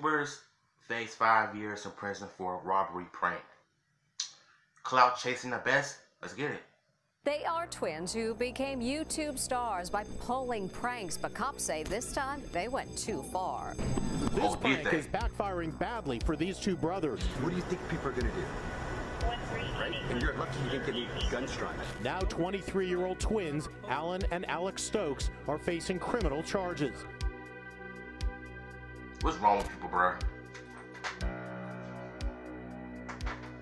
YouTubers face 5 years in prison for a robbery prank. Clout chasing the best? Let's get it. They are twins who became YouTube stars by pulling pranks, but cops say this time they went too far. This prank is backfiring badly for these two brothers. What do you think people are going to do? Right? And you're lucky you didn't get any gun strike. Now 23-year-old twins, Alan and Alex Stokes, are facing criminal charges. What's wrong with people, bro?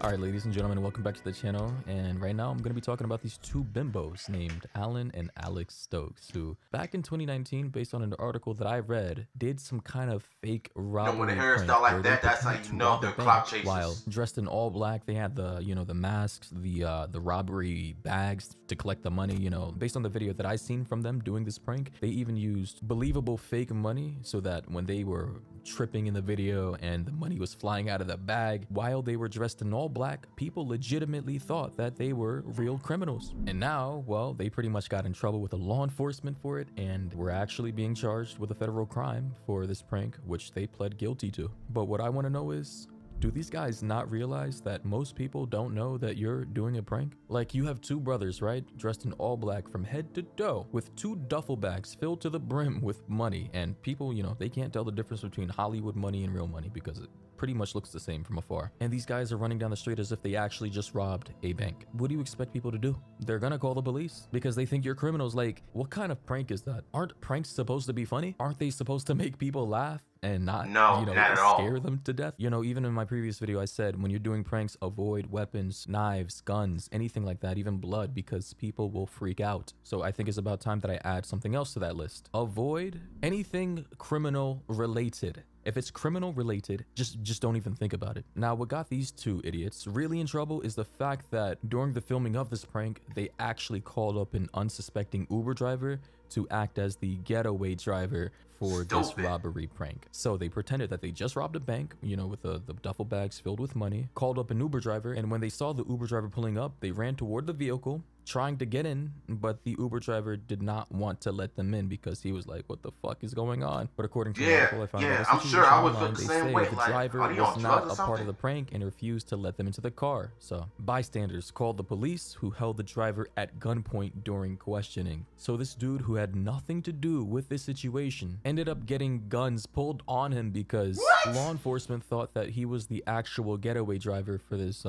Alright, ladies and gentlemen, welcome back to the channel, and right now I'm going to be talking about these two bimbos named Alan and Alex Stokes, who back in 2019, based on an article that I read, did some kind of fake robbery when the prank hairstyle like where that, they that's how pretended you to know rob they're a bank clout chasers. while dressed in all black. They had the, the masks, the robbery bags to collect the money, based on the video that I seen from them doing this prank. They even used believable fake money so that when they were tripping in the video and the money was flying out of the bag while they were dressed in all black, people legitimately thought that they were real criminals. And now, well, they pretty much got in trouble with the law enforcement for it and were actually being charged with a federal crime for this prank, which they pled guilty to. But what I want to know is, do these guys not realize that most people don't know that you're doing a prank? Like, you have two brothers, right? Dressed in all black from head to toe with two duffel bags filled to the brim with money. And people, they can't tell the difference between Hollywood money and real money because it pretty much looks the same from afar. And these guys are running down the street as if they actually just robbed a bank. What do you expect people to do? They're gonna call the police because they think you're criminals. Like, what kind of prank is that? Aren't pranks supposed to be funny? Aren't they supposed to make people laugh and not, not at all. Scare them to death? Even in my previous video, I said when you're doing pranks, avoid weapons, knives, guns, anything like that, even blood, because people will freak out. So I think it's about time that I add something else to that list. Avoid anything criminal related. If it's criminal related, just don't even think about it. Now, what got these two idiots really in trouble is the fact that during the filming of this prank, they actually called up an unsuspecting Uber driver to act as the getaway driver for this robbery prank. So they pretended that they just robbed a bank, with the duffel bags filled with money, called up an Uber driver, and when they saw the Uber driver pulling up, they ran toward the vehicle, trying to get in, but the Uber driver did not want to let them in because he was like, what the fuck is going on? But according to the article I found, I'm sure I would feel the they same say way. the Like, driver are you was on not drugs a or part of something? the prank and refused to let them into the car. So bystanders called the police, who held the driver at gunpoint during questioning. So this dude, who had nothing to do with this situation, ended up getting guns pulled on him because law enforcement thought that he was the actual getaway driver for this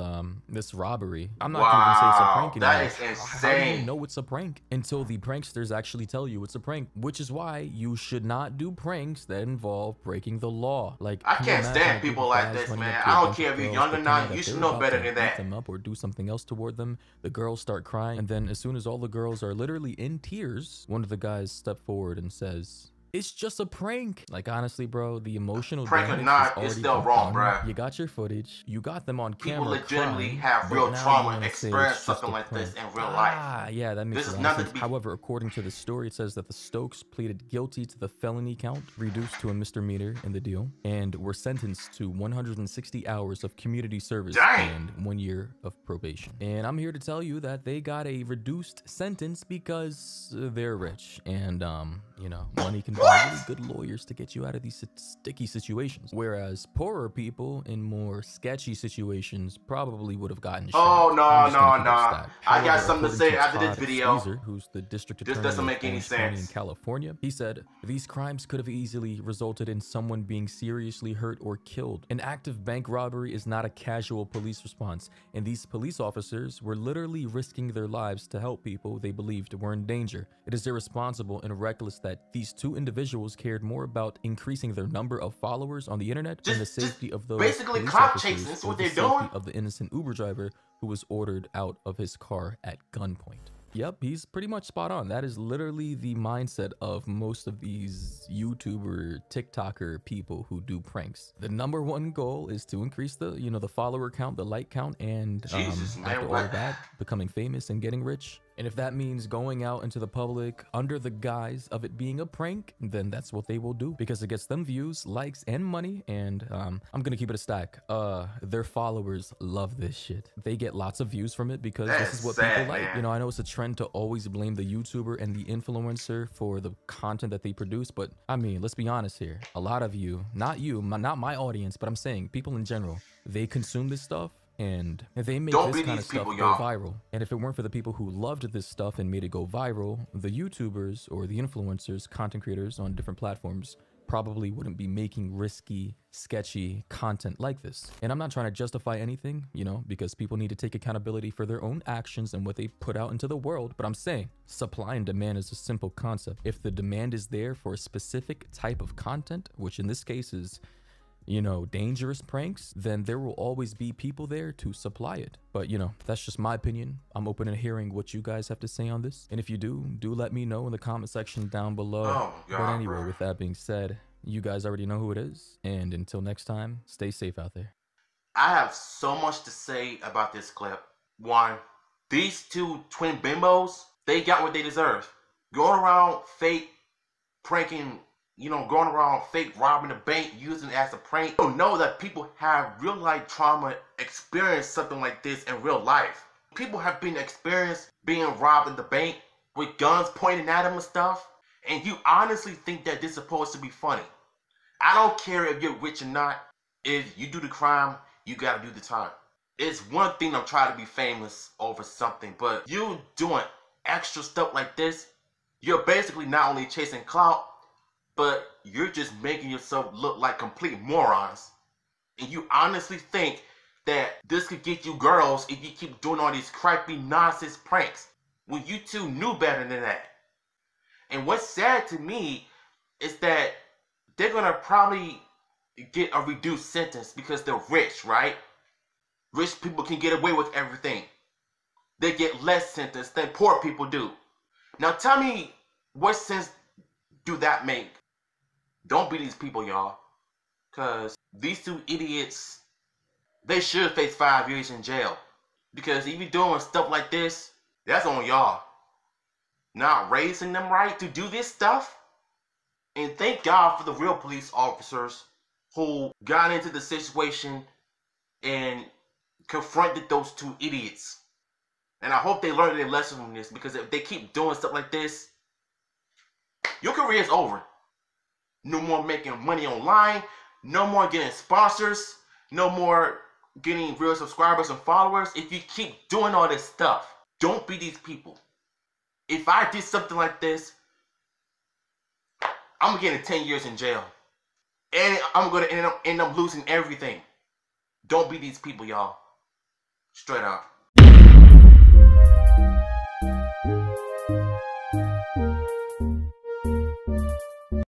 this robbery. I'm not gonna even say it's a prank anymore. That is insane. How do you know it's a prank until the pranksters actually tell you it's a prank? Which is why you should not do pranks that involve breaking the law. Like, I can't stand people like this, man. I don't care if you're young or not. You should know better than that. Them up or do something else toward them. The girls start crying, and then as soon as all the girls are literally in tears, one of the guys step forward and says, "It's just a prank." Like, honestly, bro, the emotional prank or damage not, is it's still wrong, bro. You got your footage, you got them on camera. People legitimately crying, have but real now trauma you and wanna say experience it's just something a like this in prank. real life. Yeah, that makes This a is lot of nothing sense. to be. However, according to the story, it says that the Stokes pleaded guilty to the felony count, reduced to a misdemeanor in the deal, and were sentenced to 160 hours of community service and 1 year of probation. And I'm here to tell you that they got a reduced sentence because they're rich, and money can buy really good lawyers to get you out of these sticky situations, whereas poorer people in more sketchy situations probably would have gotten shot. Oh, no. I got something to say after this video. Caesar, who's the district attorney This doesn't make any of Orange County sense. in California, he said these crimes could have easily resulted in someone being seriously hurt or killed. An active bank robbery is not a casual police response, and these police officers were literally risking their lives to help people they believed were in danger. It is irresponsible and reckless that these two individuals cared more about increasing their number of followers on the internet than the safety of those basically police clout officers chasing. That's or what the they're safety doing. of the innocent Uber driver who was ordered out of his car at gunpoint. Yep, he's pretty much spot on. That is literally the mindset of most of these YouTuber, TikToker people who do pranks. The number one goal is to increase the follower count, the like count, and Jesus, man, after all of that, becoming famous and getting rich. And if that means going out into the public under the guise of it being a prank, then that's what they will do, because it gets them views, likes, and money. And I'm gonna keep it a stack. Their followers love this shit. They get lots of views from it because this is what people like. Man. You know, I know it's a trend to always blame the YouTuber and the influencer for the content that they produce, but I mean, let's be honest here. A lot of you, not my audience, but I'm saying people in general, they consume this stuff. And they make this kind of stuff go viral. And if it weren't for the people who loved this stuff and made it go viral, the YouTubers or the influencers, content creators on different platforms probably wouldn't be making risky, sketchy content like this. And I'm not trying to justify anything, you know, because people need to take accountability for their own actions and what they put out into the world. But I'm saying supply and demand is a simple concept. If the demand is there for a specific type of content, which in this case is, you know, dangerous pranks, then there will always be people there to supply it. But, you know, that's just my opinion. I'm open to hearing what you guys have to say on this. And if you do let me know in the comment section down below. Oh, God, but anyway, bro. with that being said, you guys already know who it is. And until next time, stay safe out there. I have so much to say about this clip. One, these two twin bimbos, they got what they deserve. Going around fake pranking, you know, going around fake robbing the bank, using it as a prank. You don't know that people have real life trauma, experience something like this in real life. People have been experienced being robbed in the bank with guns pointing at them and stuff. And you honestly think that this is supposed to be funny. I don't care if you're rich or not. If you do the crime, you gotta do the time. It's one thing I'm trying to be famous over something, but you doing extra stuff like this, you're basically not only chasing clout, but you're just making yourself look like complete morons. And you honestly think that this could get you girls if you keep doing all these crappy nonsense pranks, when you two knew better than that. And what's sad to me is that they're gonna probably get a reduced sentence because they're rich, right? Rich people can get away with everything. They get less sentence than poor people do. Now tell me, what sense do that make? Don't be these people, y'all. Because these two idiots, they should face 5 years in jail. Because if you're doing stuff like this, that's on y'all. Not raising them right to do this stuff. And thank God for the real police officers who got into the situation and confronted those two idiots. And I hope they learned their lesson from this, because if they keep doing stuff like this, your career is over. No more making money online, no more getting sponsors, no more getting real subscribers and followers. If you keep doing all this stuff, don't be these people. If I did something like this, I'm getting 10 years in jail. And I'm going to end up losing everything. Don't be these people, y'all. Straight up.